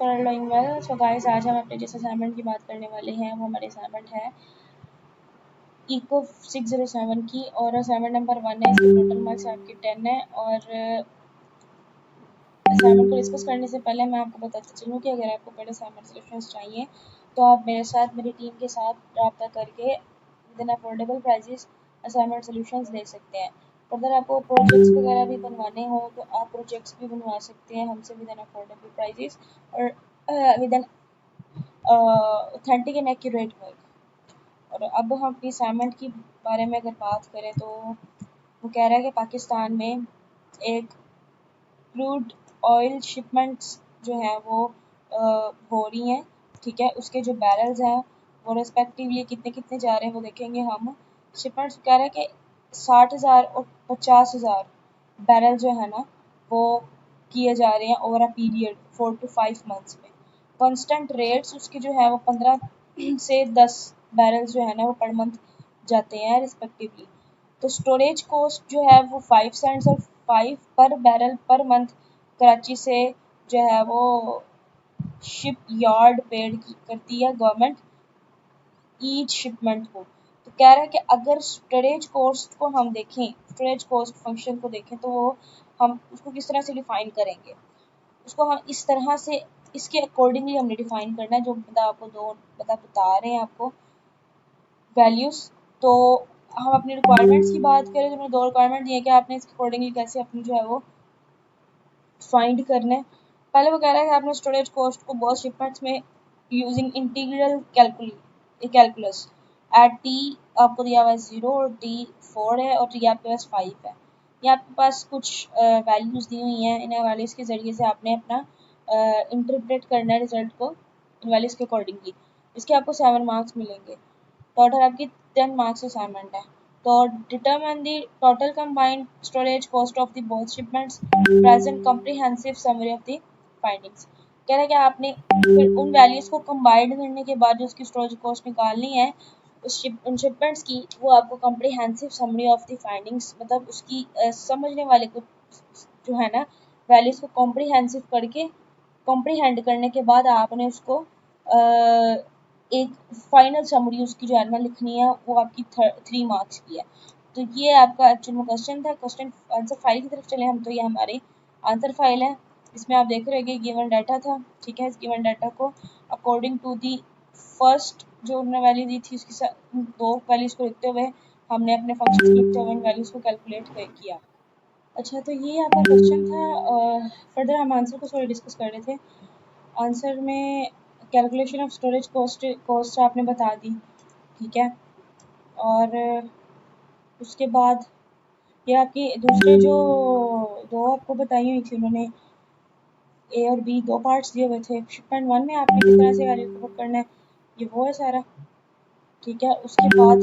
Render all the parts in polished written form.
For all doing well. So guys, आज हम अपने जिस असाइनमेंट की बात करने वाले हैं वो हमारी असाइनमेंट है इको 607 की, और असाइनमेंट नंबर 1 है। इसके टोटल मार्क्स आपके 10 है। और असाइनमेंट को डिस्कस करने से पहले मैं आपको बताते चलूँ कि अगर आपको पेड असाइनमेंट सॉल्यूशंस चाहिए तो आप मेरे साथ, मेरी टीम के साथ रब्ता करके with an affordable prices assignment solutions ले सकते हैं। अगर आपको प्रोजेक्ट्स वगैरह भी बनवाने हो तो आप प्रोजेक्ट्स भी बनवा सकते हैं हमसे विद एन अफोर्डेबल प्राइजेस और with an authentic and accurate work. और अब हम अपनी असाइनमेंट की बारे में अगर बात करें तो वो कह रहा है कि पाकिस्तान में एक क्रूड ऑयल शिपमेंट्स जो है वो हो रही हैं, ठीक है। उसके जो बैरल्स हैं वो रेस्पेक्टिवली कितने कितने जा रहे हैं वो देखेंगे हम। शिपमेंट्स कह रहे हैं कि 60,000 और 50,000 बैरल जो है ना वो किए जा रहे हैं over a period 4 to 5 months में। कांस्टेंट रेट्स उसके जो है वो 15 से 10 बैरल्स जो है ना वो पर मंथ जाते हैं रिस्पेक्टिवली। तो स्टोरेज कॉस्ट जो है वो 5 सेंट्स और 5 पर बैरल पर मंथ कराची से जो है वो शिप यार्ड पेड करती है गवर्नमेंट ईच शिपमेंट को। तो कह रहा है कि अगर स्टोरेज कॉस्ट को हम देखें, स्टोरेज कॉस्ट फंक्शन को देखें तो वो हम उसको किस तरह से डिफाइन करेंगे, उसको हम इस तरह से इसके अकॉर्डिंगली हमने डिफाइन करना है जो आपको दो बता रहे हैं आपको वैल्यूज़। तो हम अपनी रिक्वायरमेंट्स की बात करें तो मैंने 2 रिक्वायरमेंट दिए कि आपने इसके अकॉर्डिंगली कैसे अपनी जो है वो फाइंड करना है। पहले वो कह रहा है कि आपने स्टोरेज कॉस्ट को बहुत शिपमेंट्स में using integral calculus at T आपको दिया हुआ है 0 और टी 4 है और टी आपके पास 5 है। ये आपके पास कुछ वैल्यूज़ दी हुई हैं, इन वैल्यूज़ के ज़रिए से आपने अपना इंटरप्रेट करना है रिजल्ट को इन वैल्यूज़ के अकॉर्डिंगली। इसके आपको 7 मार्क्स मिलेंगे। टोटल आपकी 10 मार्क्स असाइनमेंट है। तो determine the total combined storage cost of the both shipments, present comprehensive summary of the findings. कह रहा है कि आपने फिर उन वैल्यूज़ को कंबाइंड करने के बाद जो उसकी स्टोरेज कॉस्ट निकालनी है उन शिपमेंट्स की, वो आपको comprehensive summary of the findings, मतलब उसकी समझने वाले को जो है ना वैल्यूज़ को कॉम्प्रिहेंसिव करके कॉम्प्रीहेंड करने के बाद आपने उसको एक फाइनल समरी उसकी जो है ना लिखनी है, वो आपकी 3 मार्क्स की है। तो ये आपका एक्चुअल में क्वेश्चन था। क्वेश्चन आंसर फाइल की तरफ चले हम, तो ये हमारी आंसर फाइल है। इसमें आप देख रहे हो कि गिवन डाटा था, ठीक है। इस गिवन डाटा को अकॉर्डिंग टू दी फर्स्ट जो उन्होंने वैल्यू दी थी उसकी 2 वैल्यूज़ को लिखते हुए हमने अपने फंक्शन लिखते हुए इन वैल्यूज़ को कैलकुलेट किया। अच्छा, तो ये आपका क्वेश्चन था। फर्दर हम आंसर को थोड़ा डिस्कस कर रहे थे। आंसर में कैलकुलेशन ऑफ स्टोरेज कॉस्ट आपने बता दी, ठीक है। और उसके बाद ये आपकी दूसरे जो 2 आपको बताई हुई थी उन्होंने, ए और बी 2 पार्ट्स दिए हुए थे। शिपमेंट 1 में आपने किस तरह से वैल्यू को पुट करना है, ये वो है सारा, ठीक है। उसके बाद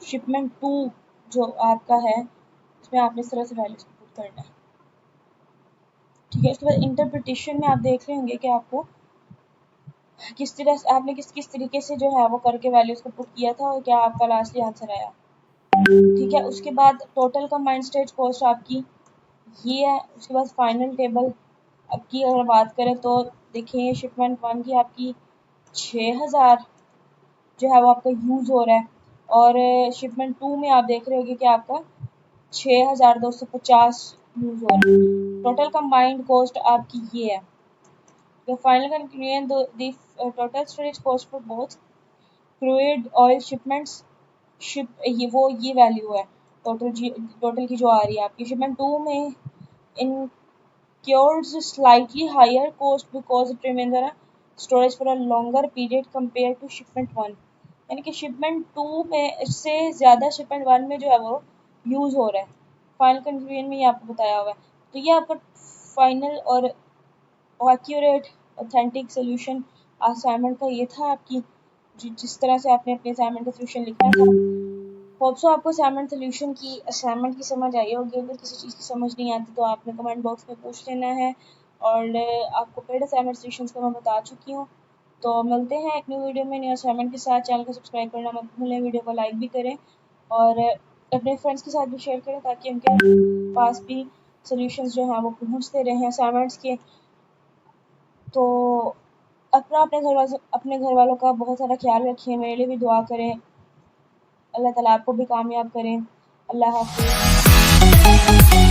शिपमेंट 2 जो आपका है उसमें आपने इस तरह से वैल्यूज़ को पुट करना है, ठीक है। उसके बाद इंटरप्रिटेशन में आप देख रहे होंगे कि आपको किस तरह से आपने किस तरीके से जो है वो करके वैल्यूज़ को पुट किया था और क्या आपका लास्टली आंसर आया, ठीक है। उसके बाद टोटल कंबाइंड स्टोरेज कॉस्ट आपकी ये है। उसके बाद फाइनल टेबल अब की अगर बात करें तो देखिए शिपमेंट 1 की आपकी 6,000 जो है वो आपका यूज़ हो रहा है, और शिपमेंट 2 में आप देख रहे होगे कि आपका 6,250 यूज़ हो रहा है। टोटल कंबाइंड कॉस्ट आपकी ये है। The final conclusion, the total storage cost for both crude oil shipments ये वैल्यू है टोटल की जो आ रही है आपकी। शिपमेंट 2 में incurs slightly higher cost because it remains on a storage for a longer period compared to shipment 1, यानी कि शिपमेंट 2 में इससे ज़्यादा शिपमेंट 1 में जो है वो यूज़ हो रहा है। फाइनल कंक्लूजन में ये आपको बताया हुआ है। तो ये आपका फाइनल और एक्यूरेट ऑथेंटिक सोल्यूशन असाइनमेंट का ये था आपकी जिस तरह से आपने अपने असाइनमेंट का सोल्यूशन लिखना था। होप सो आपको असाइनमेंट की समझ आई होगी। अगर किसी चीज़ की समझ नहीं आती तो आपने कमेंट बॉक्स में पूछ लेना है। और आपको पेड असाइनमेंट सोल्यूशंस का मैं बता चुकी हूँ। तो मिलते हैं एक न्यू वीडियो में न्यू असाइनमेंट के साथ। चैनल को सब्सक्राइब करना मत भूलें, वीडियो को लाइक भी करें और अपने फ्रेंड्स के साथ भी शेयर करें ताकि उनके पास भी सोल्यूशंस जो हैं वो पहुँचते रहें असाइनमेंट्स के। तो अपने घर वालों का बहुत सारा ख्याल रखिए, मेरे लिए भी दुआ करें। अल्लाह ताला आपको भी कामयाब करें। अल्लाह हाफ़िज़।